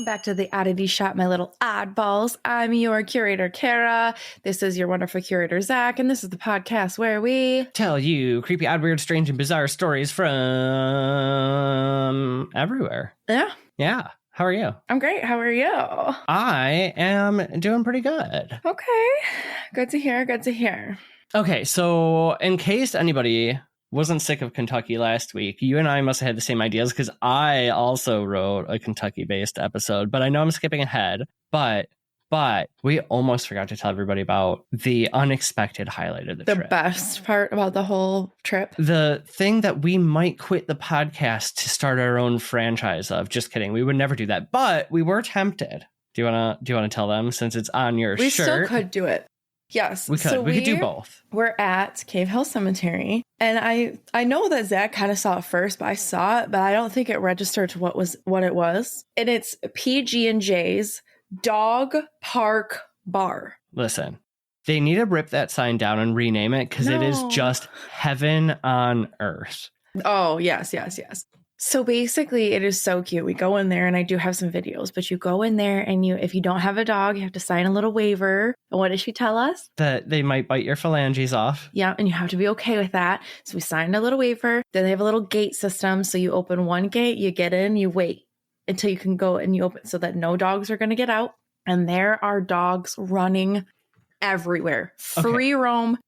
Welcome back to the Oddity Shop, my little oddballs. I'm your curator, Kara. This is your wonderful curator, Zach, and this is the podcast where we tell you creepy, odd, weird, strange, and bizarre stories from everywhere. Yeah. How are you? I'm great. How are you? I am doing pretty good. Okay. Good to hear. Good to hear. Okay, so in case anybody wasn't sick of Kentucky last week, you and I must have had the same ideas because I also wrote a Kentucky-based episode, but I know I'm skipping ahead, but we almost forgot to tell everybody about the unexpected highlight of the trip. The best part about the whole trip. The thing that we might quit the podcast to start our own franchise of. Just kidding. We would never do that, but we were tempted. Do you want to tell them since it's on your shirt? We still could do it. Yes. We could. So we could do both. We're at Cave Hill Cemetery. And I know that Zach kind of saw it first, but I saw it, but I don't think it registered to what it was. And it's PG&J's Dog Park Bar. Listen, they need to rip that sign down and rename it because it is just heaven on earth. Oh, yes. So basically, it is so cute. We go in there, and I do have some videos, but you go in there, and if you don't have a dog, you have to sign a little waiver. And what did she tell us? That they might bite your phalanges off. Yeah, and you have to be okay with that. So we signed a little waiver. Then they have a little gate system. So you open one gate, you get in, you wait until you can go, and you open so that no dogs are going to get out. And there are dogs running everywhere. Free roam.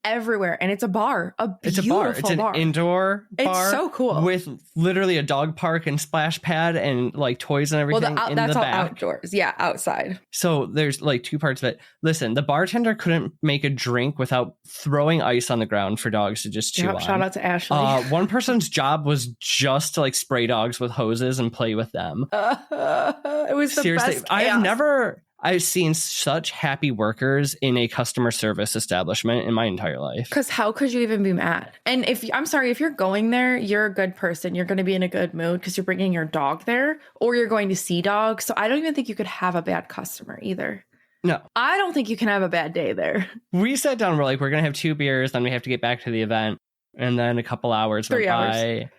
Everywhere, and it's a bar, it's an indoor bar. It's so cool with literally a dog park and splash pad and like toys and everything. That's all outdoors, outside. So there's like two parts of it. Listen, the bartender couldn't make a drink without throwing ice on the ground for dogs to just chew on. Shout out to Ashley. One person's job was just to like spray dogs with hoses and play with them. It was seriously best I've seen such happy workers in a customer service establishment in my entire life. Because how could you even be mad? And if you're going there, you're a good person. You're going to be in a good mood because you're bringing your dog there or you're going to see dogs. So I don't even think you could have a bad customer either. No. I don't think you can have a bad day there. We sat down, we're like, we're going to have 2 beers, then we have to get back to the event. And then a couple hours went by.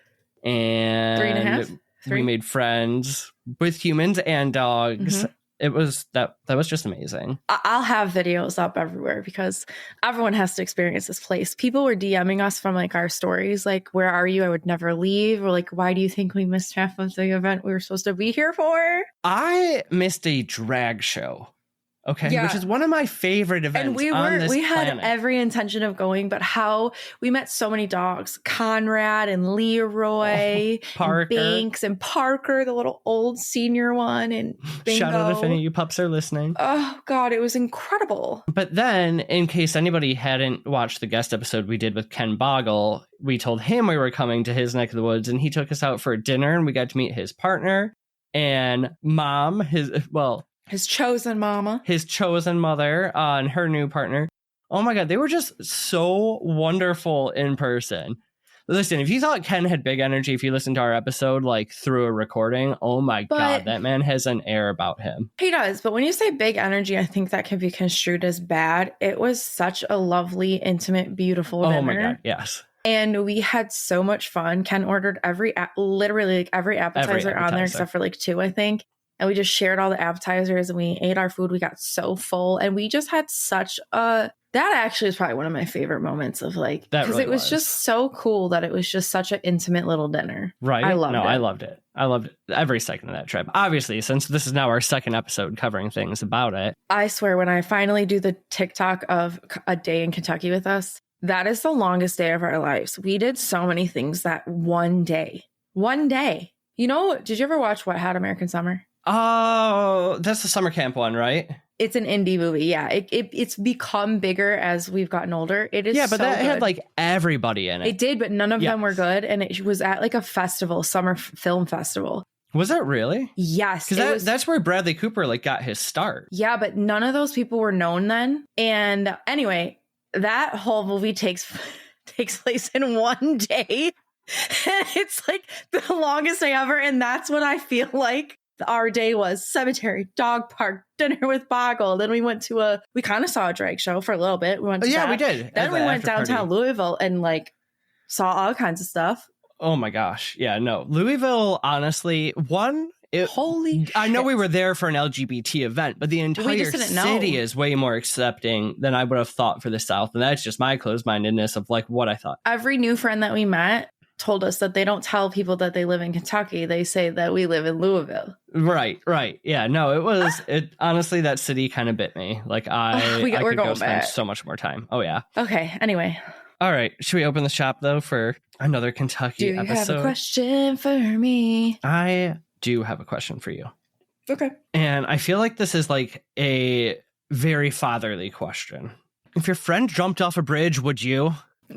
And 3.5? We made friends with humans and dogs. Mm-hmm. It was that was just amazing. I'll have videos up everywhere because everyone has to experience this place. People were DMing us from like our stories, like, where are you? I would never leave. Or like, why do you think we missed half of the event we were supposed to be here for? I missed a drag show. Okay, yeah. Which is one of my favorite events. And we had every intention of going, but how we met so many dogs. Conrad and Leroy, Parker. And Banks and Parker, the little old senior one, and Bingo. Shout out if any of you pups are listening. Oh God, it was incredible. But then, in case anybody hadn't watched the guest episode we did with Ken Boggle, we told him we were coming to his neck of the woods, and he took us out for dinner, and we got to meet his partner and mom, his chosen mama. His chosen mother and her new partner. Oh my God, they were just so wonderful in person. Listen, if you thought Ken had big energy, if you listened to our episode like through a recording, oh my God, that man has an air about him. He does. But when you say big energy, I think that can be construed as bad. It was such a lovely, intimate, beautiful dinner. Oh my God, yes. And we had so much fun. Ken ordered every appetizer on there except for like 2, I think. And we just shared all the appetizers and we ate our food. We got so full and we just had that actually is probably one of my favorite moments of like, because it was just so cool that it was just such an intimate little dinner. Right. I loved it. I loved every second of that trip. Obviously, since this is now our second episode covering things about it. I swear when I finally do the TikTok of a day in Kentucky with us, that is the longest day of our lives. We did so many things that one day. You know, did you ever watch What Had American Summer? Oh, that's the summer camp one, right? It's an indie movie. Yeah, it's become bigger as we've gotten older. It is, yeah, but that had like everybody in it. It did, but none of them were good, and it was at like a festival, summer film festival. Was that really? Yes, because that's where Bradley Cooper like got his start. Yeah, but none of those people were known then. And anyway, that whole movie takes place in one day, and it's like the longest day ever. And that's what I feel like. Our day was cemetery, dog park, dinner with Boggle. Then we kind of saw a drag show for a little bit. We went to we did. Then we went downtown Louisville and like saw all kinds of stuff. Oh my gosh. Yeah, no. Louisville, honestly, Holy I know shit. we were there for an LGBT event, but the entire just didn't know. city is way more accepting than I would have thought for the South. And that's just my closed-mindedness of like what I thought. Every new friend that we met told us that they don't tell people that they live in Kentucky. They say that we live in Louisville. Right. Yeah, no, it honestly, that city kind of bit me. Like I we're could go going spend back. so much more time. Oh yeah. Okay, anyway. All right. Should we open the shop though for another Kentucky Do you episode? have a question for me? I do have a question for you. Okay. And I feel like this is like a very fatherly question. If your friend jumped off a bridge, would you?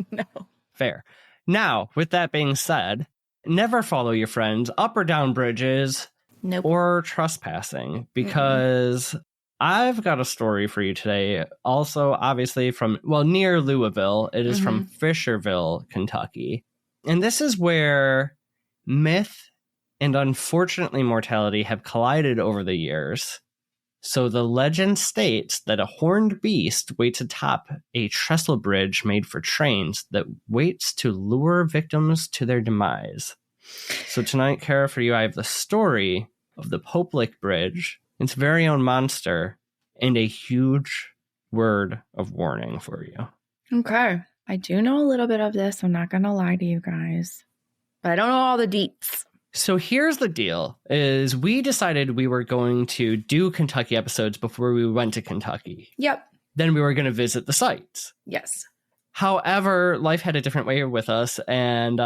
No. Fair. Now, with that being said, never follow your friends up or down bridges Nope. or trespassing, because I've got a story for you today. Also, obviously near Louisville. It is from Fisherville, Kentucky. And this is where myth and unfortunately mortality have collided over the years. So the legend states that a horned beast waits atop a trestle bridge made for trains that waits to lure victims to their demise. So tonight, Kara, for you, I have the story of the Pope Lick Bridge, its very own monster, and a huge word of warning for you. Okay. I do know a little bit of this. I'm not going to lie to you guys. But I don't know all the deets. So here's the deal, is we decided we were going to do Kentucky episodes before we went to Kentucky. Yep. Then we were going to visit the sites. Yes. However, life had a different way with us, and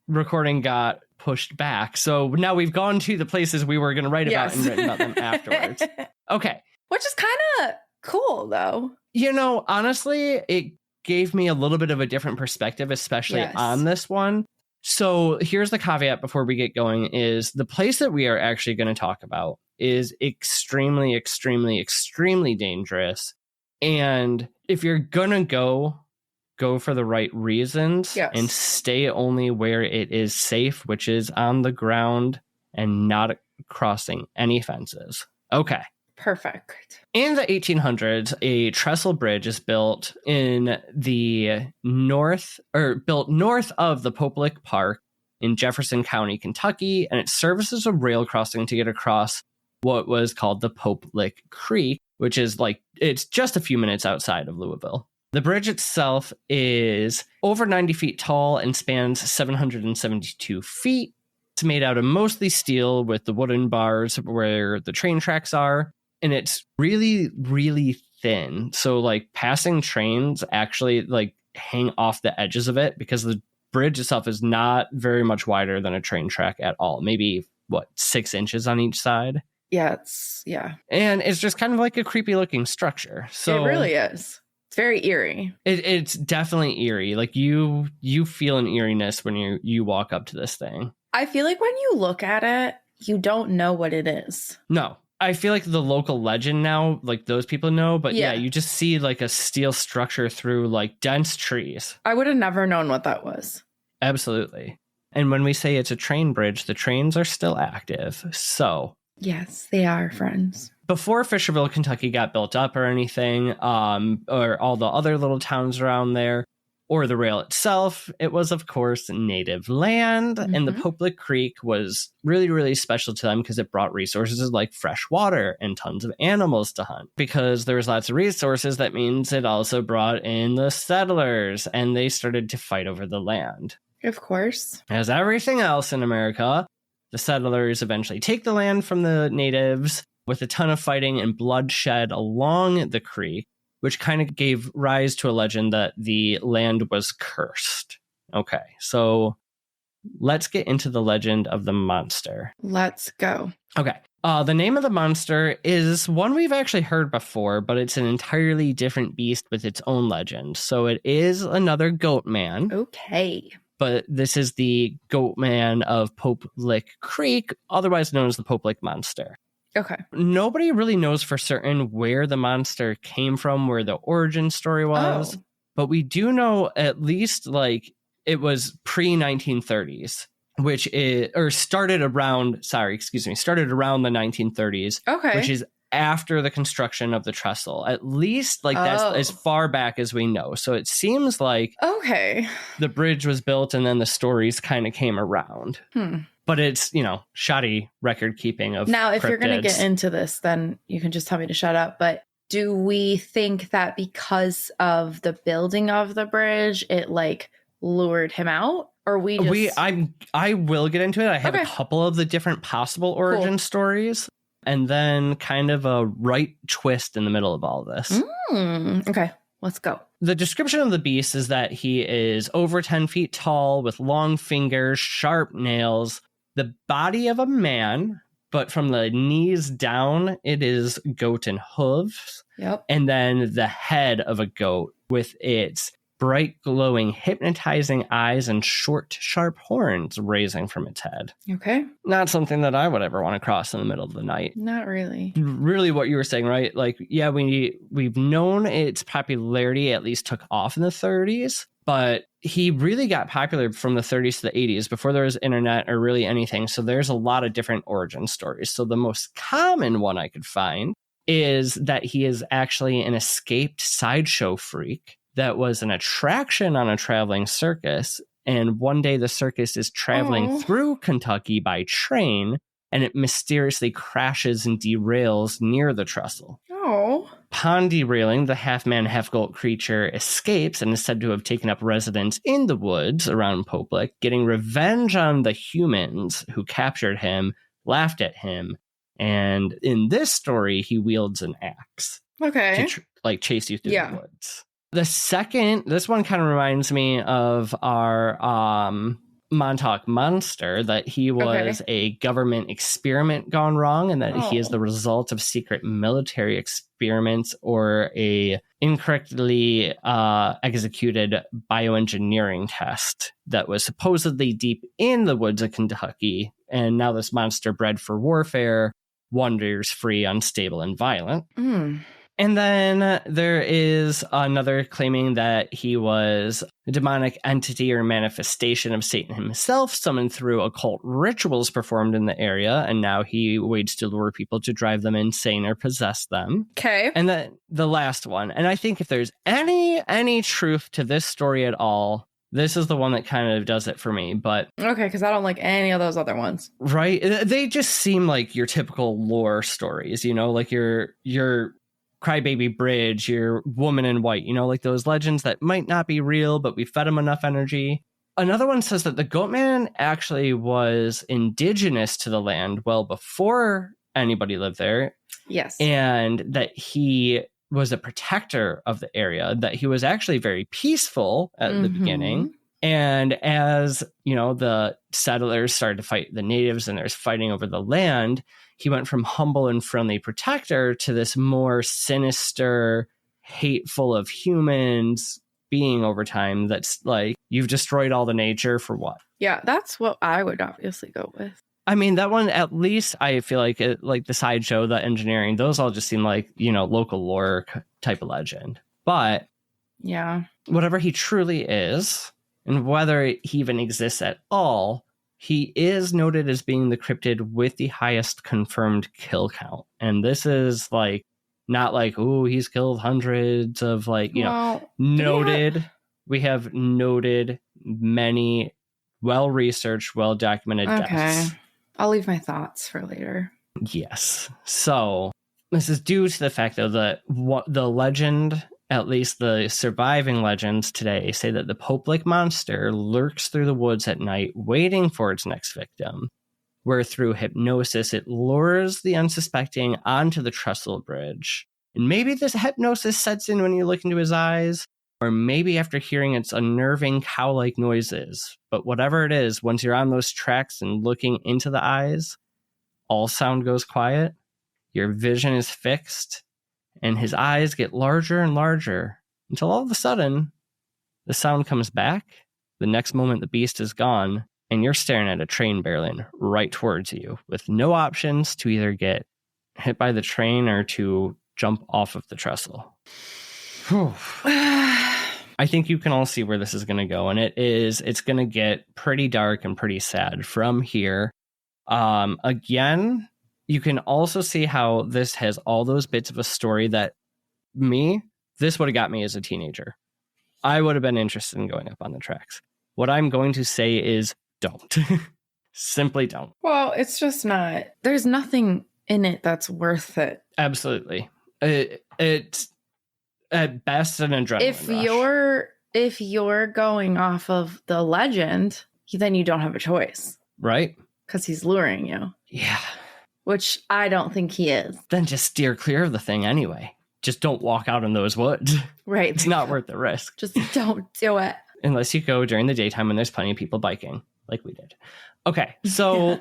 recording got pushed back. So now we've gone to the places we were going to write about and written about them afterwards. Okay. Which is kind of cool, though. You know, honestly, it gave me a little bit of a different perspective, especially on this one. So here's the caveat before we get going is the place that we are actually going to talk about is extremely, extremely, extremely dangerous. And if you're going to go for the right reasons and stay only where it is safe, which is on the ground and not crossing any fences. Okay. Perfect. In the 1800s, a trestle bridge is built in the north of the Pope Lick Park in Jefferson County, Kentucky, and it serves as a rail crossing to get across what was called the Pope Lick Creek, which is it's just a few minutes outside of Louisville. The bridge itself is over 90 feet tall and spans 772 feet. It's made out of mostly steel with the wooden bars where the train tracks are. And it's really, really thin. So passing trains actually hang off the edges of it because the bridge itself is not very much wider than a train track at all. Maybe 6 inches on each side. Yeah. And it's just kind of like a creepy looking structure. So it really is. It's very eerie. It's definitely eerie. You feel an eeriness when you walk up to this thing. I feel like when you look at it, you don't know what it is. No. I feel like the local legend now, those people know, but yeah, you just see a steel structure through dense trees. I would have never known what that was. Absolutely. And when we say it's a train bridge, the trains are still active. So yes, they are, friends. Before Fisherville, Kentucky got built up or anything, or all the other little towns around there, or the rail itself, it was, of course, native land. And the Pope Lick Creek was really, really special to them because it brought resources like fresh water and tons of animals to hunt. Because there was lots of resources, that means it also brought in the settlers, and they started to fight over the land. Of course. As everything else in America, the settlers eventually take the land from the natives with a ton of fighting and bloodshed along the creek, which kind of gave rise to a legend that the land was cursed. Okay, so let's get into the legend of the monster. Let's go. Okay, the name of the monster is one we've actually heard before, but it's an entirely different beast with its own legend. So it is another Goatman. Okay. But this is the Goatman of Pope Lick Creek, otherwise known as the Pope Lick Monster. Okay. Nobody really knows for certain where the monster came from, where the origin story was. Oh. But we do know at least it was pre-1930s, started around the 1930s. Okay. Which is after the construction of the trestle. At least that's as far back as we know. So it seems like okay, the bridge was built and then the stories kind of came around. But it's, shoddy record keeping of Now, if you're going to cryptids. get into this, then you can just tell me to shut up. But do we think that because of the building of the bridge, it like lured him out? Or I will get into it. I have Okay. a couple of the different possible origin stories, and then kind of a right twist in the middle of all this. Okay, let's go. The description of the beast is that he is over 10 feet tall with long fingers, sharp nails, the body of a man, but from the knees down, it is goat and hooves. Yep. And then the head of a goat with its bright, glowing, hypnotizing eyes and short, sharp horns raising from its head. Okay. Not something that I would ever want to cross in the middle of the night. Not really. Really what you were saying, right? Like, yeah, we've known its popularity at least took off in the 30s, but he really got popular from the 30s to the 80s before there was internet or really anything. So there's a lot of different origin stories. So the most common one I could find is that he is actually an escaped sideshow freak that was an attraction on a traveling circus. And one day the circus is traveling through Kentucky by train, and it mysteriously crashes and derails near the trestle. Oh. Upon derailing, the half-man, half-goat creature escapes and is said to have taken up residence in the woods around Pope Lick, getting revenge on the humans who captured him, laughed at him, and in this story, he wields an axe Okay. to chase you through the woods. This one kind of reminds me of our Montauk Monster, that he was a government experiment gone wrong, and that he is the result of secret military experiments or a incorrectly executed bioengineering test that was supposedly deep in the woods of Kentucky. And now this monster, bred for warfare, wanders free, unstable, and violent. And then there is another claiming that he was a demonic entity or manifestation of Satan himself, summoned through occult rituals performed in the area, and now he waits to lure people to drive them insane or possess them. Okay. And then the last one, and I think if there's any truth to this story at all, this is the one that kind of does it for me. But okay, because I don't like any of those other ones. Right? They just seem like your typical lore stories, like your Crybaby Bridge, your Woman in White, like those legends that might not be real, but we fed them enough energy. Another one says that the Goatman actually was indigenous to the land well before anybody lived there. Yes. And that he was a protector of the area, that he was actually very peaceful at the beginning. And as, the settlers started to fight the natives and there's fighting over the land, he went from humble and friendly protector to this more sinister, hateful of humans being over time. That's like, you've destroyed all the nature for what? Yeah, that's what I would obviously go with. I mean, that one, at least I feel like like the sideshow, the engineering, those all just seem like, local lore type of legend. But yeah, whatever he truly is, and whether he even exists at all, he is noted as being the cryptid with the highest confirmed kill count. And this is like, not like, oh, he's killed hundreds of noted. Yeah. We have noted many well-researched, well-documented deaths. I'll leave my thoughts for later. Yes. So this is due to the fact, though, that the legend, at least the surviving legends today, say that the Pope Lick monster lurks through the woods at night, waiting for its next victim, where through hypnosis it lures the unsuspecting onto the trestle bridge. And maybe this hypnosis sets in when you look into his eyes, or maybe after hearing its unnerving cow-like noises. But whatever it is, once you're on those tracks and looking into the eyes, all sound goes quiet, your vision is fixed, and his eyes get larger and larger until all of a sudden the sound comes back. The next moment the beast is gone, and you're staring at a train barreling right towards you with no options to either get hit by the train or to jump off of the trestle. I think you can all see where this is going to go, and it's going to get pretty dark and pretty sad from here. Again, you can also see how this has all those bits of a story that this would have got me as a teenager. I would have been interested in going up on the tracks. What I'm going to say is don't. Simply don't. Well, it's just not. There's nothing in it that's worth it. Absolutely. It's at best an adrenaline rush. If you're going off of the legend, then you don't have a choice. Right? Because he's luring you. Yeah. Which I don't think he is. Then just steer clear of the thing anyway. Just don't walk out in those woods. Right. It's not worth the risk. Just don't do it. Unless you go during the daytime when there's plenty of people biking, like we did. Okay, so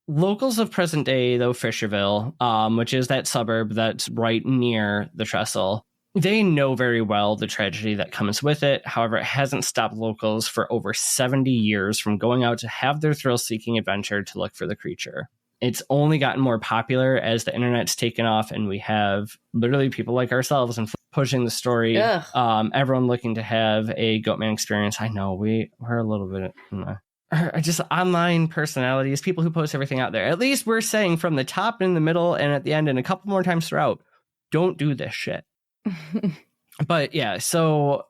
locals of present day, though, Fisherville, which is that suburb that's right near the trestle, they know very well the tragedy that comes with it. However, it hasn't stopped locals for over 70 years from going out to have their thrill-seeking adventure to look for the creature. It's only gotten more popular as the internet's taken off, and we have literally people like ourselves and pushing the story. Everyone looking to have a Goatman experience. I know we're a little bit just online personalities, people who post everything out there. At least we're saying from the top, in the middle, and at the end, and a couple more times throughout, don't do this shit. But yeah, so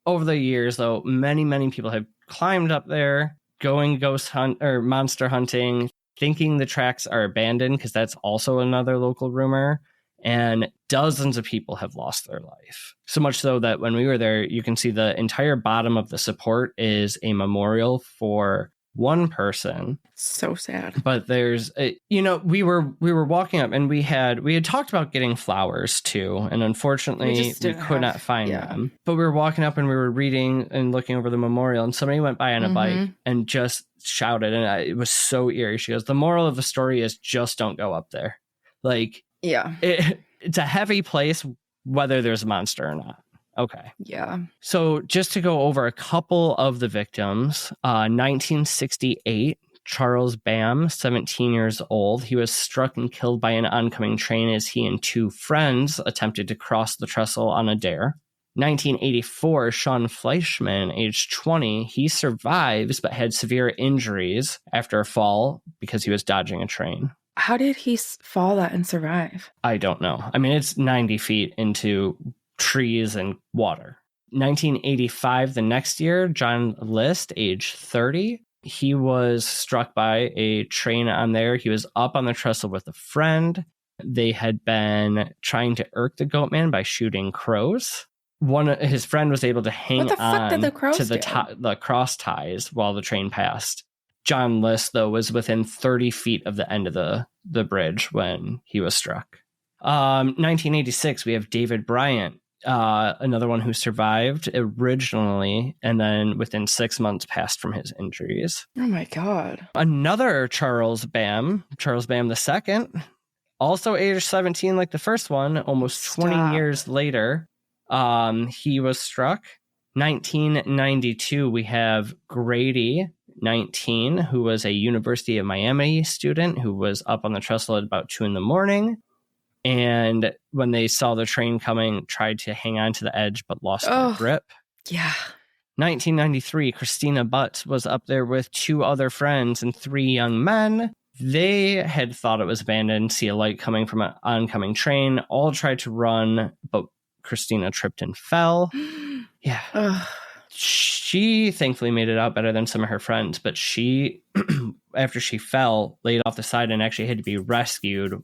over the years, though, many people have climbed up there, going ghost hunt or monster hunting, thinking the tracks are abandoned, because that's also another local rumor. And dozens of people have lost their life. So much so that when we were there, you can see the entire bottom of the support is a memorial for one person. So sad. But there's, we were walking up, and we had talked about getting flowers too, and unfortunately we could not find them. But we were walking up and we were reading and looking over the memorial, and somebody went by on a bike and just shouted, and it was so eerie. She goes, "The moral of the story is just don't go up there." Like, yeah, it's a heavy place, whether there's a monster or not. Okay. Yeah. So just to go over a couple of the victims, 1968, Charles Bam, 17 years old. He was struck and killed by an oncoming train as he and two friends attempted to cross the trestle on a dare. 1984, Sean Fleischman, age 20, he survives but had severe injuries after a fall because he was dodging a train. How did he fall that and survive? I don't know. I mean, it's 90 feet into trees and water. 1985, the next year, John List, age 30, he was struck by a train on there. He was up on the trestle with a friend. They had been trying to irk the Goatman by shooting crows. His friend was able to hang on to the cross ties while the train passed. John List, though, was within 30 feet of the end of the bridge when he was struck. 1986, we have David Bryant, another one who survived originally, and then within 6 months passed from his injuries. Oh my God. Another Charles Bam II, also age 17 like the first one, almost 20 years later, he was struck. 1992, we have Grady, 19, who was a University of Miami student who was up on the trestle at about 2 a.m. And when they saw the train coming, tried to hang on to the edge, but lost their grip. Yeah. 1993, Christina Butts was up there with 2 other friends and 3 young men. They had thought it was abandoned, see a light coming from an oncoming train, all tried to run, but Christina tripped and fell. Yeah. She thankfully made it out better than some of her friends, but she, after she fell, laid off the side and actually had to be rescued,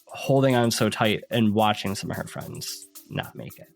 holding on so tight and watching some of her friends not make it.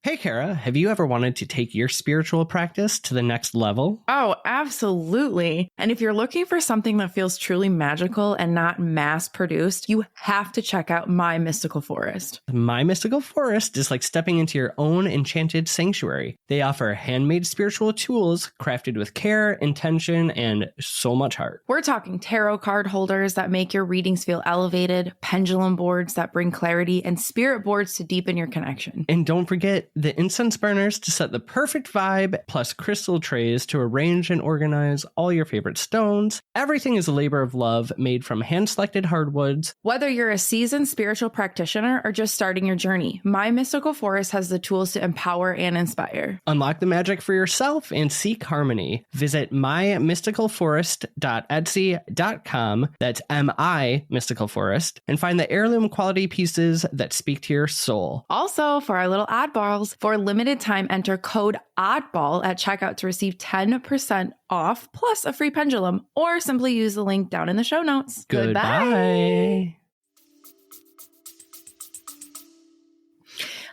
Hey, Kara, have you ever wanted to take your spiritual practice to the next level? Oh, absolutely. And if you're looking for something that feels truly magical and not mass produced, you have to check out My Mystical Forest. My Mystical Forest is like stepping into your own enchanted sanctuary. They offer handmade spiritual tools crafted with care, intention, and so much heart. We're talking tarot card holders that make your readings feel elevated, pendulum boards that bring clarity, and spirit boards to deepen your connection. And don't forget the incense burners to set the perfect vibe, plus crystal trays to arrange and organize all your favorite stones. Everything is a labor of love made from hand-selected hardwoods. Whether you're a seasoned spiritual practitioner or just starting your journey, My Mystical Forest has the tools to empower and inspire. Unlock the magic for yourself and seek harmony. Visit mymysticalforest.etsy.com. That's M-I Mystical Forest, and find the heirloom quality pieces that speak to your soul. Also, for our little oddballs, shelves. For a limited time, enter code ODDBALL at checkout to receive 10% off plus a free pendulum, or simply use the link down in the show notes. Goodbye.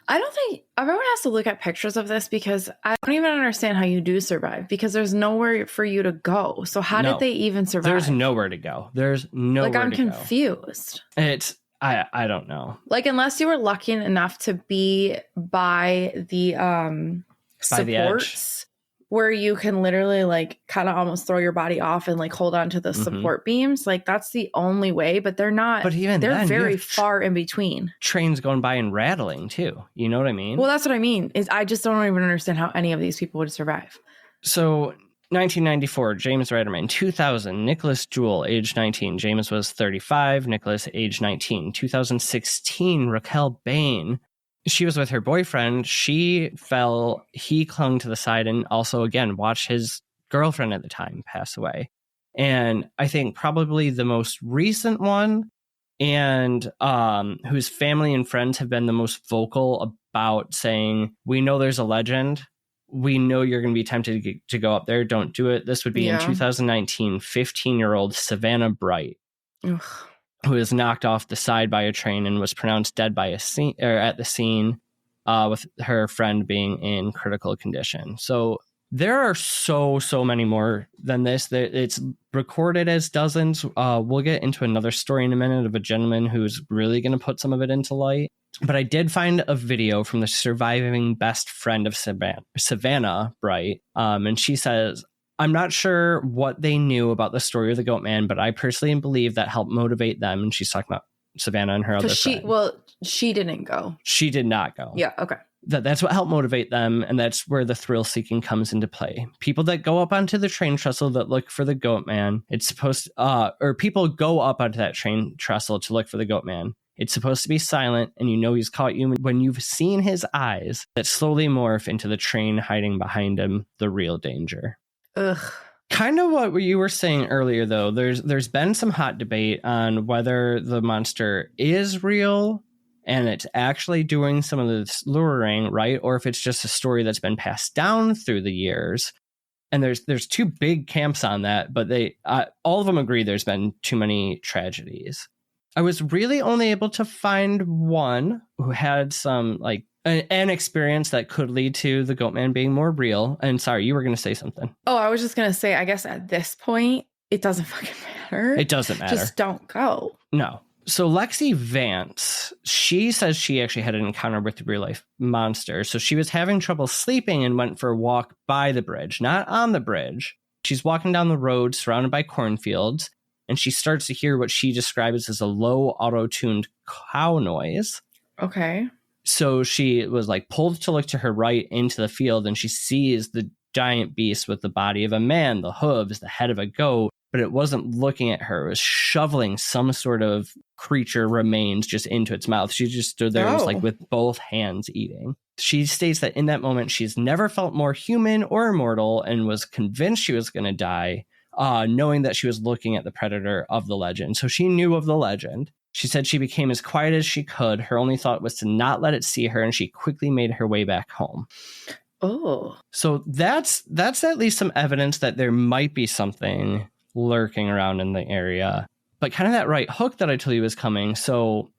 I don't think everyone has to look at pictures of this because I don't even understand how you do survive, because there's nowhere for you to go. So how did they even survive? There's nowhere to go. There's nowhere to go. I'm confused. I don't know. Like, unless you were lucky enough to be by the supports where you can literally like kind of almost throw your body off and like hold on to the support beams. Like, that's the only way, but they're not. But even they're very far in between. Trains going by and rattling too. You know what I mean? Well, that's what I mean. Is I just don't even understand how any of these people would survive. So 1994, James Ratterman. 2000, Nicholas Jewell, age 19. James was 35. Nicholas, age 19. 2016, Raquel Bain. She was with her boyfriend. She fell. He clung to the side and also, again, watched his girlfriend at the time pass away. And I think probably the most recent one, and whose family and friends have been the most vocal about saying, we know there's a legend. We know you're going to be tempted to go up there. Don't do it. This would be in 2019, 15-year-old Savannah Bright. Ugh. Who was knocked off the side by a train and was pronounced dead at the scene, with her friend being in critical condition. So there are so many more than this. It's recorded as dozens. We'll get into another story in a minute of a gentleman who's really going to put some of it into light. But I did find a video from the surviving best friend of Savannah Bright, and she says, I'm not sure what they knew about the story of the Goatman, but I personally believe that helped motivate them. And she's talking about Savannah and her other friend. Well, she didn't go. She did not go. Yeah, okay. That's what helped motivate them, and that's where the thrill seeking comes into play. People that go up onto the train trestle that look for the Goatman, it's supposed to, or people go up onto that train trestle to look for the Goatman. It's supposed to be silent, and you know he's caught you when you've seen his eyes that slowly morph into the train hiding behind him, the real danger. Ugh. Kind of what you were saying earlier, though. There's been some hot debate on whether the monster is real and it's actually doing some of this luring, right? Or if it's just a story that's been passed down through the years. And there's two big camps on that, but they all of them agree there's been too many tragedies. I was really only able to find one who had some like an experience that could lead to the Goatman being more real. And sorry, you were going to say something. Oh, I was just going to say, I guess at this point, it doesn't fucking matter. It doesn't matter. Just don't go. No. So Lexi Vance, she says she actually had an encounter with the real life monster. So she was having trouble sleeping and went for a walk by the bridge, not on the bridge. She's walking down the road surrounded by cornfields, and she starts to hear what she describes as a low auto-tuned cow noise. Okay. So she was like pulled to look to her right into the field, and she sees the giant beast with the body of a man, the hooves, the head of a goat, but it wasn't looking at her. It was shoveling some sort of creature remains just into its mouth. She just stood there and was like with both hands eating. She states that in that moment, she's never felt more human or immortal and was convinced she was going to die, knowing that she was looking at the predator of the legend. So she knew of the legend. She said she became as quiet as she could. Her only thought was to not let it see her, and she quickly made her way back home. Oh. So that's at least some evidence that there might be something lurking around in the area. But kind of that right hook that I told you was coming. So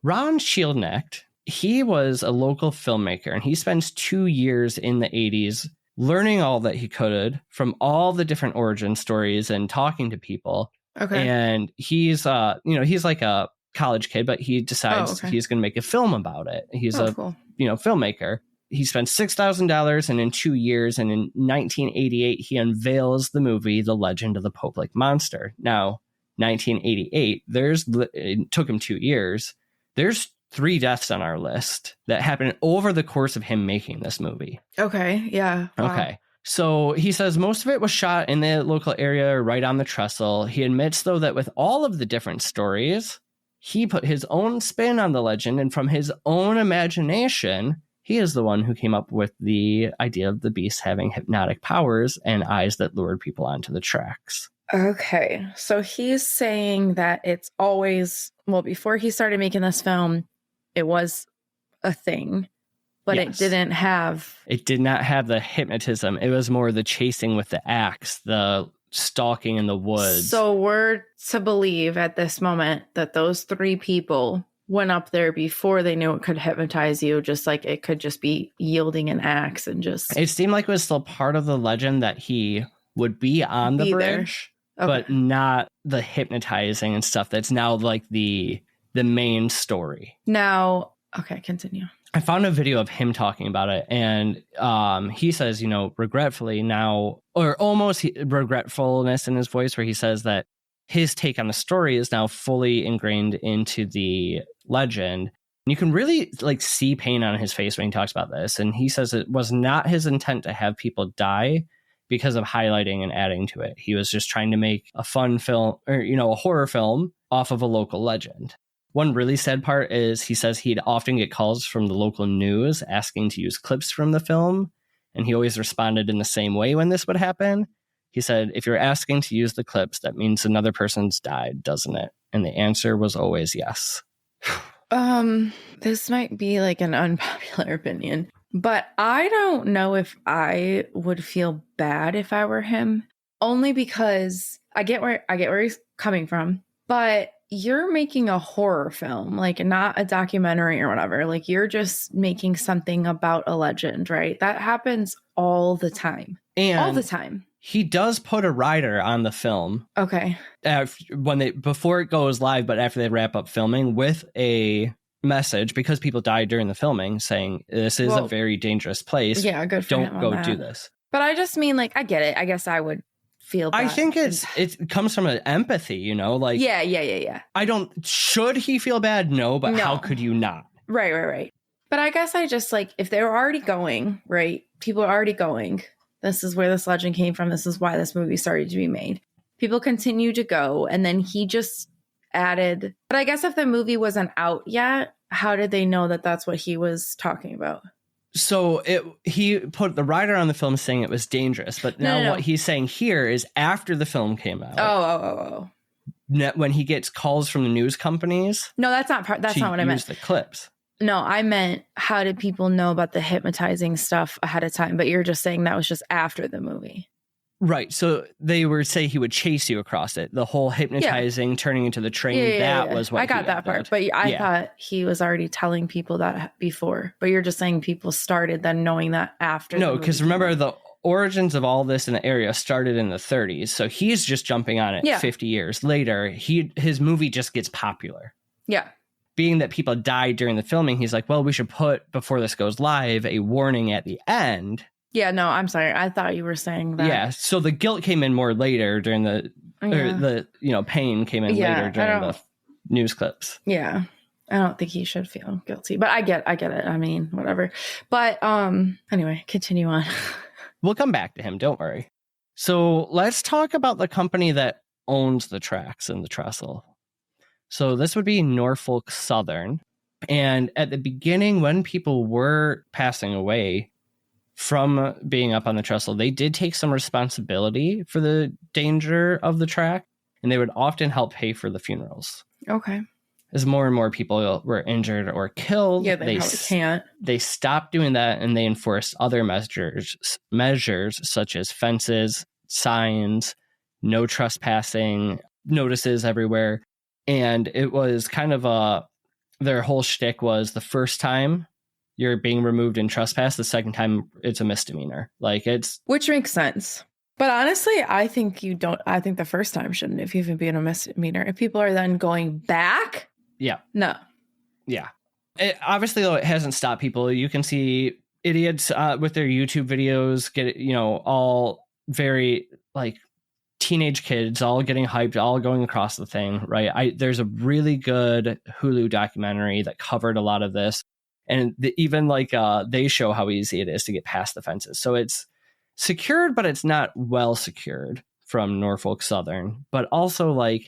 Ron Shieldnecht, he was a local filmmaker, and he spends 2 years in the 80s learning all that he could from all the different origin stories and talking to people. Okay. And he's he's like a college kid, but he decides he's going to make a film about it. He's cool. Filmmaker. He spent $6,000 and in 2 years, and in 1988, he unveils the movie, The Legend of the Pope Lick Monster. Now, 1988, it took him 2 years. There's 3 deaths on our list that happened over the course of him making this movie. Okay. Yeah. Wow. Okay. So he says most of it was shot in the local area right on the trestle. He admits, though, that with all of the different stories, he put his own spin on the legend, and from his own imagination, he is the one who came up with the idea of the beast having hypnotic powers and eyes that lured people onto the tracks. Okay. So he's saying that it's always, well, before he started making this film, it was a thing. but Yes. it didn't have... It did not have the hypnotism. It was more the chasing with the axe, the stalking in the woods. So we're to believe at this moment that those 3 people went up there before they knew it could hypnotize you, just like it could just be yielding an axe and just... It seemed like it was still part of the legend that he would be on the bridge, but not the hypnotizing and stuff. That's now like the main story. Now, okay, continue. I found a video of him talking about it, and he says, regretfully now, or almost regretfulness in his voice, where he says that his take on the story is now fully ingrained into the legend. And you can really like see pain on his face when he talks about this. And he says it was not his intent to have people die because of highlighting and adding to it. He was just trying to make a fun film, or, a horror film off of a local legend. One really sad part is he says he'd often get calls from the local news asking to use clips from the film, and he always responded in the same way when this would happen. He said, if you're asking to use the clips, that means another person's died, doesn't it? And the answer was always yes. This might be like an unpopular opinion, but I don't know if I would feel bad if I were him, only because I get where he's coming from, but you're making a horror film, like not a documentary or whatever. Like you're just making something about a legend, right? That happens all the time. And all the time. He does put a rider on the film. Okay. Before it goes live, but after they wrap up filming, with a message, because people died during the filming, saying this is a very dangerous place. Yeah, good for him. Don't go do this. But I just mean, like, I get it. I guess I would feel bad. I think it comes from an empathy, like yeah. Should he feel bad? No, but how could you not? Right. But I guess I just like, if they were already going, right? People are already going. This is where this legend came from. This is why this movie started to be made. People continue to go, and then he just added. But I guess if the movie wasn't out yet, how did they know that that's what he was talking about? So he put the rider on the film saying it was dangerous, but now what he's saying here is after the film came out. Oh. When he gets calls from the news companies. No, that's not what I meant. The clips. No, I meant how did people know about the hypnotizing stuff ahead of time? But you're just saying that was just after the movie. Right. So they were saying he would chase you across it. The whole hypnotizing, turning into the train, that was what I got that part. But I thought he was already telling people that before. But you're just saying people started then knowing that after. No, because remember the origins of all this in the area started in the 30s. So he's just jumping on it 50 years later. His movie just gets popular. Yeah. Being that people died during the filming, he's like, well, we should put, before this goes live, a warning at the end. Yeah, no, I'm sorry. I thought you were saying that. Yeah, so the guilt came in more later during the pain came in later during the news clips. Yeah, I don't think he should feel guilty, but I get it. I mean, whatever. But anyway, continue on. We'll come back to him. Don't worry. So let's talk about the company that owns the tracks in the trestle. So this would be Norfolk Southern. And at the beginning, when people were passing away from being up on the trestle, they did take some responsibility for the danger of the track, and they would often help pay for the funerals. Okay. As more and more people were injured or killed, they probably can't. They stopped doing that, and they enforced other measures such as fences, signs, no trespassing, notices everywhere. And it was kind of their whole shtick was the first time you're being removed in trespass, the second time it's a misdemeanor. Which makes sense. But honestly, I think the first time shouldn't have even been a misdemeanor. If people are then going back. Yeah. No. Yeah. Obviously, though, it hasn't stopped people. You can see idiots with their YouTube videos get, all very teenage kids all getting hyped, all going across the thing, right? There's a really good Hulu documentary that covered a lot of this. And even they show how easy it is to get past the fences. So it's secured, but it's not well secured from Norfolk Southern. But also, I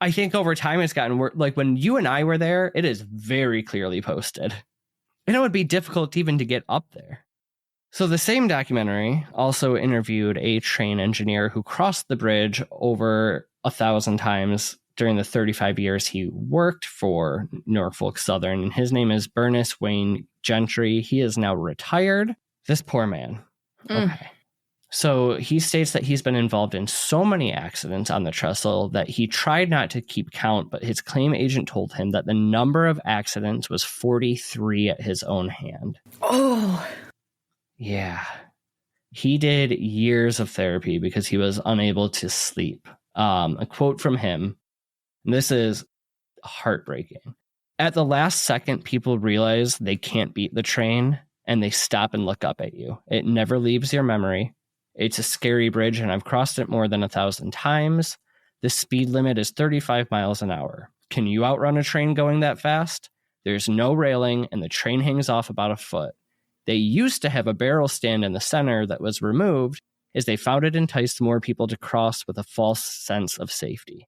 think over time it's gotten worse. When you and I were there, it is very clearly posted. And it would be difficult even to get up there. So the same documentary also interviewed a train engineer who crossed the bridge over 1,000 times during the 35 years he worked for Norfolk Southern. And his name is Bernice Wayne Gentry. He is now retired. This poor man. Okay. So he states that he's been involved in so many accidents on the trestle that he tried not to keep count, but his claim agent told him that the number of accidents was 43 at his own hand. Oh. Yeah. He did years of therapy because he was unable to sleep. A quote from him, and this is heartbreaking. At the last second, people realize they can't beat the train and they stop and look up at you. It never leaves your memory. It's a scary bridge, and I've crossed it more than 1,000 times. The speed limit is 35 miles an hour. Can you outrun a train going that fast? There's no railing, and the train hangs off about a foot. They used to have a barrel stand in the center that was removed, as they found it enticed more people to cross with a false sense of safety.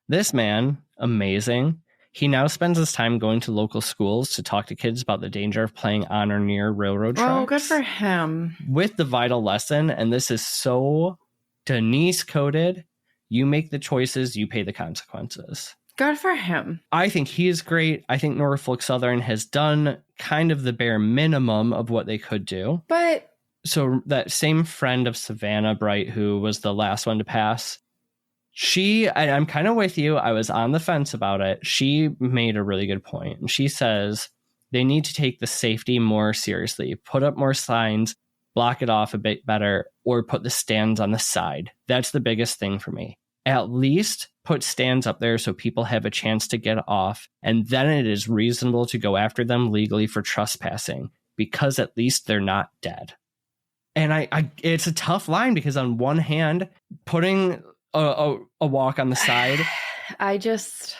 This man, amazing. He now spends his time going to local schools to talk to kids about the danger of playing on or near railroad tracks. Oh, good for him. With the vital lesson, and this is so Denise coded, you make the choices, you pay the consequences. Good for him. I think he is great. I think Norfolk Southern has done kind of the bare minimum of what they could do. But so that same friend of Savannah Bright, who was the last one to pass, I'm kind of with you. I was on the fence about it. She made a really good point. And she says they need to take the safety more seriously, put up more signs, block it off a bit better, or put the stands on the side. That's the biggest thing for me. At least put stands up there so people have a chance to get off. And then it is reasonable to go after them legally for trespassing, because at least they're not dead. And I it's a tough line, because on one hand, putting a walk on the side, I just,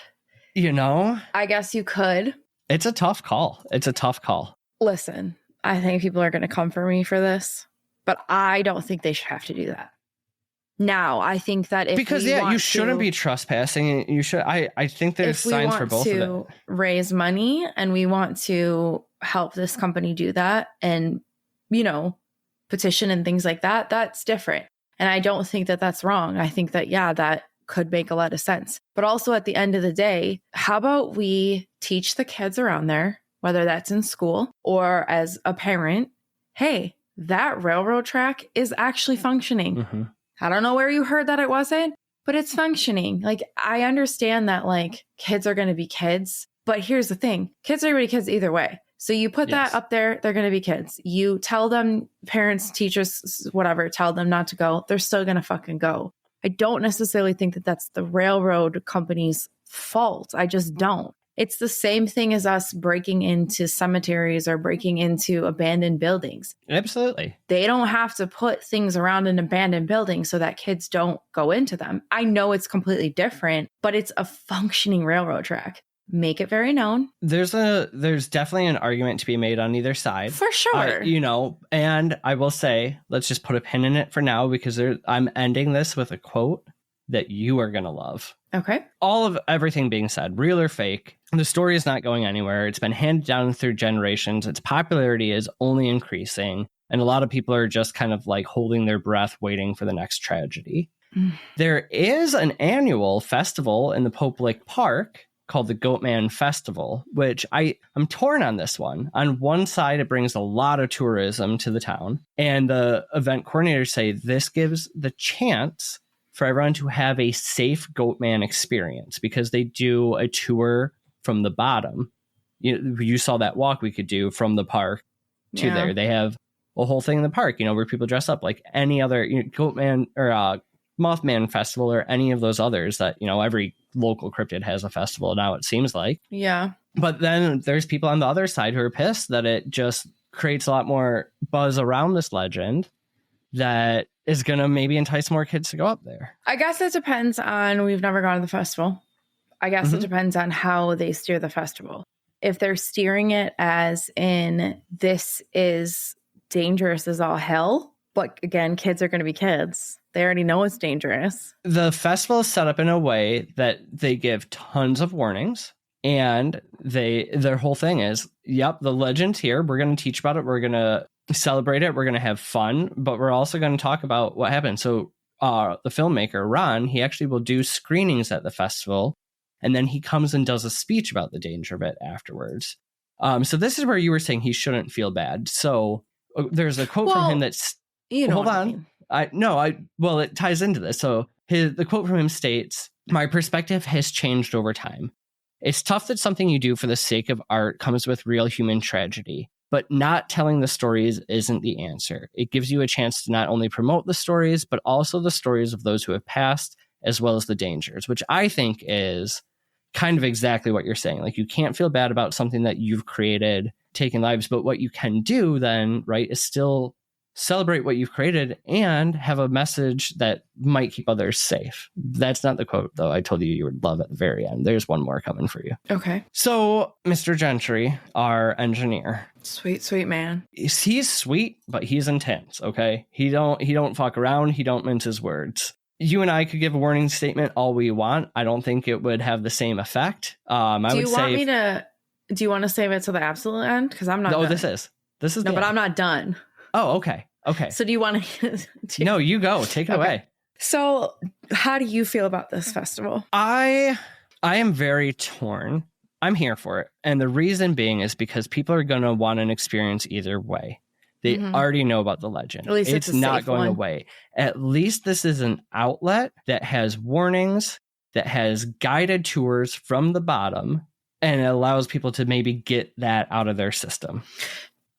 I guess you could. It's a tough call. Listen, I think people are going to come for me for this, but I don't think they should have to do that. Now, I think that if you shouldn't be trespassing. You should. I think there's signs for both of it. If we want to raise money and we want to help this company do that, and petition and things like that, that's different. And I don't think that that's wrong. I think that, that could make a lot of sense. But also at the end of the day, how about we teach the kids around there, whether that's in school or as a parent, hey, that railroad track is actually functioning. Mm-hmm. I don't know where you heard that it wasn't, but it's functioning. Like, I understand that kids are going to be kids, but here's the thing. Kids are going to be kids either way. So you put that up there, they're going to be kids. You tell them, parents, teachers, whatever, tell them not to go. They're still going to fucking go. I don't necessarily think that that's the railroad company's fault. I just don't. It's the same thing as us breaking into cemeteries or breaking into abandoned buildings. Absolutely. They don't have to put things around an abandoned building so that kids don't go into them. I know it's completely different, but it's a functioning railroad track. Make it very known. There's definitely an argument to be made on either side. For sure. And I will say, let's just put a pin in it for now, because I'm ending this with a quote that you are going to love. Okay. All of everything being said, real or fake, the story is not going anywhere. It's been handed down through generations. Its popularity is only increasing. And a lot of people are just kind of holding their breath, waiting for the next tragedy. There is an annual festival in the Pope Lick Park called the Goatman Festival, which I'm torn on this one. On one side, it brings a lot of tourism to the town. And the event coordinators say this gives the chance for everyone to have a safe Goatman experience, because they do a tour from the bottom. You saw that walk we could do from the park to there. They have a whole thing in the park, where people dress up like any other Goatman or Mothman Festival or any of those others that, every local cryptid has a festival now, it seems like. Yeah. But then there's people on the other side who are pissed that it just creates a lot more buzz around this legend that is going to maybe entice more kids to go up there. I guess it depends on, we've never gone to the festival. I guess it depends on how they steer the festival. If they're steering it as in, this is dangerous as all hell, but again, kids are going to be kids. They already know it's dangerous. The festival is set up in a way that they give tons of warnings, and their whole thing is, yep, the legend's here. We're going to teach about it. We're going to celebrate it. We're going to have fun, but we're also going to talk about what happened. So the filmmaker, Ron, he actually will do screenings at the festival. And then he comes and does a speech about the danger of it afterwards. So this is where you were saying he shouldn't feel bad. So there's a quote from him that's, hold on. I mean. Well, it ties into this. So the quote from him states, "My perspective has changed over time. It's tough that something you do for the sake of art comes with real human tragedy, but not telling the stories isn't the answer. It gives you a chance to not only promote the stories, but also the stories of those who have passed, as well as the dangers," which I think is kind of exactly what you're saying. Like, you can't feel bad about something that you've created taking lives, but what you can do then, right, is still celebrate what you've created and have a message that might keep others safe. That's not the quote, though. I told you would love at the very end. There's one more coming for you. Okay. So Mr. Gentry, our engineer, sweet man. He's sweet, but he's intense. Okay. He don't fuck around. He don't mince his words. You and I could give a warning statement all we want. I don't think it would have the same effect. Do you want to save it to the absolute end? Because I'm not. No, done. this is no, but I'm not done. Oh, okay. So do you want to? No, you go. Take it away. So, how do you feel about this festival? I am very torn. I'm here for it, and the reason being is because people are going to want an experience either way. They already know about the legend. At least it's not going away. At least this is an outlet that has warnings, that has guided tours from the bottom, and it allows people to maybe get that out of their system.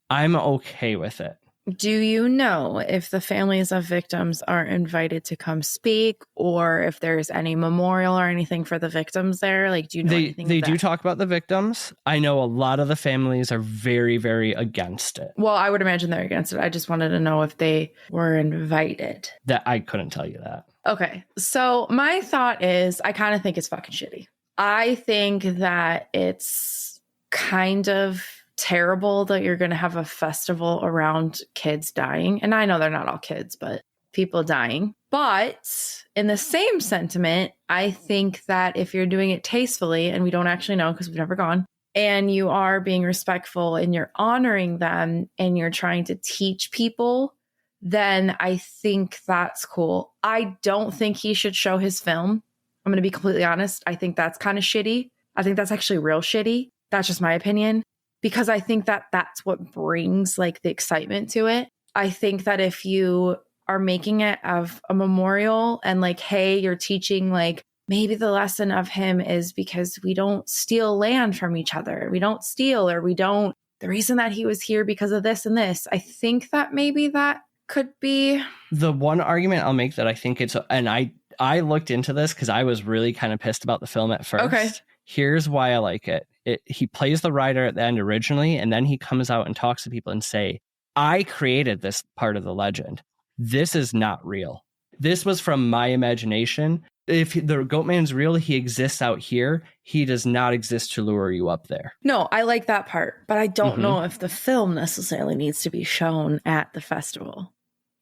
I'm okay with it. Do you know if the families of victims are invited to come speak, or if there's any memorial or anything for the victims there? Like, do you know anything? They do talk about the victims. I know a lot of the families are very, very against it. Well, I would imagine they're against it. I just wanted to know if they were invited. That I couldn't tell you that. Okay. So my thought is, I kind of think it's fucking shitty. I think that it's kind of terrible that you're going to have a festival around kids dying. And I know they're not all kids, but people dying. But in the same sentiment, I think that if you're doing it tastefully, and we don't actually know because we've never gone, and you are being respectful and you're honoring them and you're trying to teach people, then I think that's cool. I don't think he should show his film. I'm going to be completely honest. I think that's kind of shitty. I think that's actually real shitty. That's just my opinion. Because I think that that's what brings like the excitement to it. I think that if you are making it of a memorial and like, hey, you're teaching like maybe the lesson of him is because we don't steal land from each other. We don't steal, or the reason that he was here because of this and this. I think that maybe that could be. The one argument I'll make that I think it's, and I looked into this because I was really kind of pissed about the film at first. Okay. Here's why I like it. He plays the writer at the end originally, and then he comes out and talks to people and say, I created this part of the legend. This is not real. This was from my imagination. If the Goatman's real, he exists out here. He does not exist to lure you up there. No, I like that part, but I don't know if the film necessarily needs to be shown at the festival.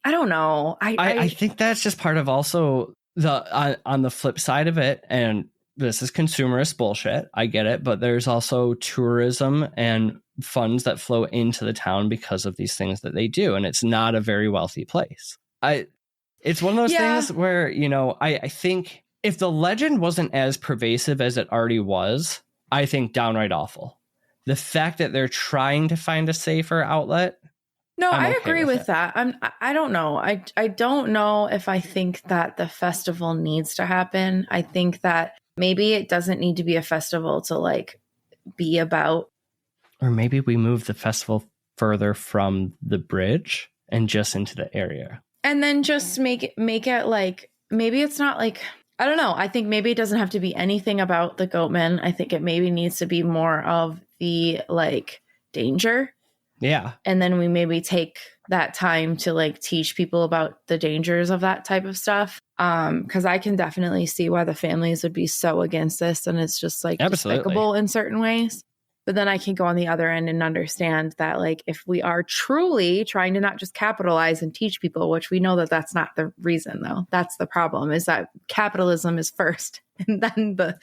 I don't know. I think that's just part of also on the flip side of it, and this is consumerist bullshit. I get it. But there's also tourism and funds that flow into the town because of these things that they do. And it's not a very wealthy place. It's one of those things where, you know, I think if the legend wasn't as pervasive as it already was, I think downright awful. The fact that they're trying to find a safer outlet. No, I agree with that. I don't know. I don't know if I think that the festival needs to happen. I think that maybe it doesn't need to be a festival to like be about. Or maybe we move the festival further from the bridge and just into the area. And then just make it like, maybe it's not like, I don't know. I think maybe it doesn't have to be anything about the Goatman. I think it maybe needs to be more of the like danger. Yeah. And then we maybe take that time to like teach people about the dangers of that type of stuff. Because I can definitely see why the families would be so against this, and it's just like despicable in certain ways. But then I can go on the other end and understand that like if we are truly trying to not just capitalize and teach people, which we know that that's not the reason though. That's the problem, is that capitalism is first and then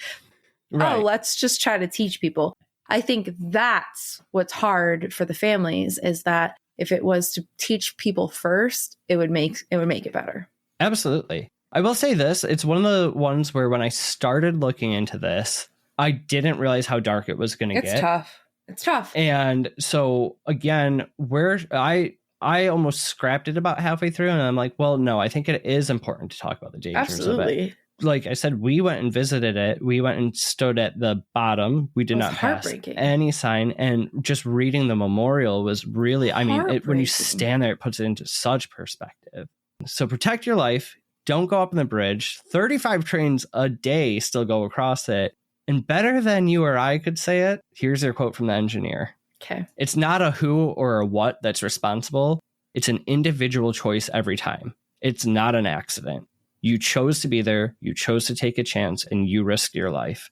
let's just try to teach people. I think that's what's hard for the families, is that if it was to teach people first, it would make it better. Absolutely. I will say this. It's one of the ones where when I started looking into this, I didn't realize how dark it was going to get. It's tough. It's tough. And so again, where I almost scrapped it about halfway through, and I'm like, well, no, I think it is important to talk about the dangers Absolutely. of it. Like I said, we went and visited it. We went and stood at the bottom. We did not pass any sign. And just reading the memorial was really, I mean, when you stand there, it puts it into such perspective. So protect your life. Don't go up on the bridge. 35 trains a day still go across it. And better than you or I could say it, here's their quote from the engineer. Okay. It's not a who or a what that's responsible. It's an individual choice every time. It's not an accident. You chose to be there. You chose to take a chance and you risked your life.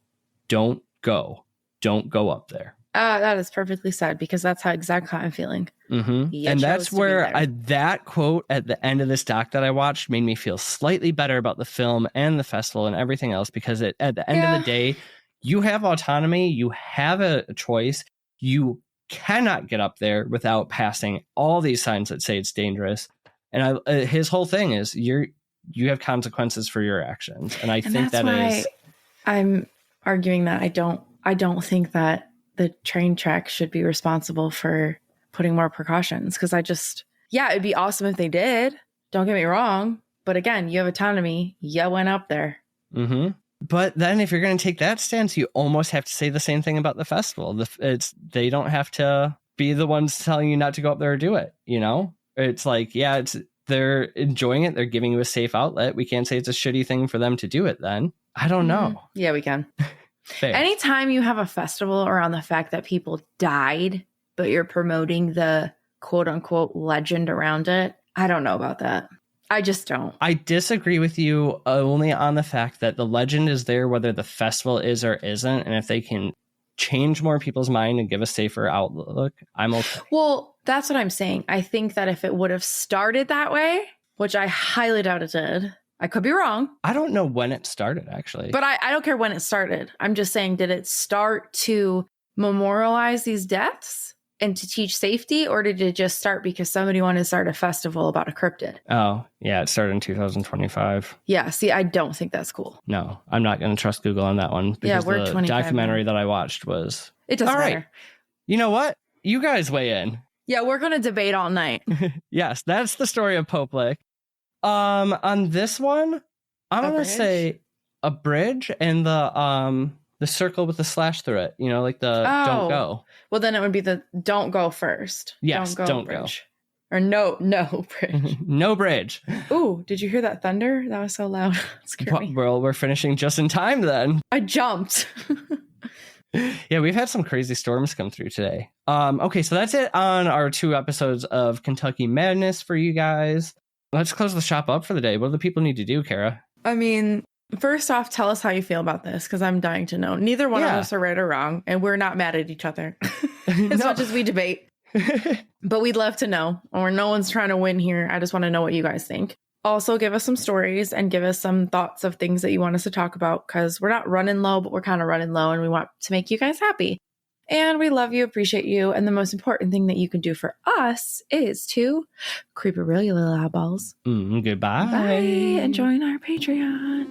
Don't go. Don't go up there. That is perfectly said, because that's exactly how I'm feeling. Mm-hmm. And that's where that quote at the end of this doc that I watched made me feel slightly better about the film and the festival and everything else, because at the end of the day, you have autonomy. You have a choice. You cannot get up there without passing all these signs that say it's dangerous. And his whole thing is you have consequences for your actions. And I think that is... I'm arguing that I don't think that the train track should be responsible for putting more precautions. Because it'd be awesome if they did. Don't get me wrong. But again, you have autonomy. You went up there. Mm-hmm. But then if you're going to take that stance, you almost have to say the same thing about the festival. They don't have to be the ones telling you not to go up there or do it. You know, it's like, they're enjoying it. They're giving you a safe outlet. We can't say it's a shitty thing for them to do it then. I don't know. Yeah, we can. Anytime you have a festival around the fact that people died, but you're promoting the quote unquote legend around it, I don't know about that. I just don't. I disagree with you only on the fact that the legend is there, whether the festival is or isn't. And if they can change more people's mind and give a safer outlook, I'm okay. Well, that's what I'm saying. I think that if it would have started that way, which I highly doubt it did, I could be wrong. I don't know when it started, actually. But I don't care when it started. I'm just saying, did it start to memorialize these deaths and to teach safety, or did it just start because somebody wanted to start a festival about a cryptid? Oh, yeah, it started in 2025. Yeah, see, I don't think that's cool. No, I'm not going to trust Google on that one. Because we're the 25 documentary that I watched was... It doesn't matter. You know what? You guys weigh in. Yeah, we're going to debate all night. Yes, that's the story of Pope Lick. On this one, I'm going to say a bridge and the circle with the slash through it. You know, like the don't go. Well, then it would be the don't go first. Yes, don't go. Or no bridge. No bridge. Ooh, did you hear that thunder? That was so loud. It scared me. Well, we're finishing just in time then. I jumped. Yeah, we've had some crazy storms come through today. Okay, so that's it on our 2 episodes of Kentucky Madness for you guys. Let's close the shop up for the day. What do the people need to do, Kara? I mean, first off, tell us how you feel about this, because I'm dying to know. Neither one of us are right or wrong, and we're not mad at each other as much as we debate. But we'd love to know, or no one's trying to win here. I just want to know what you guys think. Also, give us some stories and give us some thoughts of things that you want us to talk about, because we're not running low, but we're kind of running low, and we want to make you guys happy. And we love you, appreciate you. And the most important thing that you can do for us is to creep a really little eyeballs. Goodbye. Bye. And join our Patreon.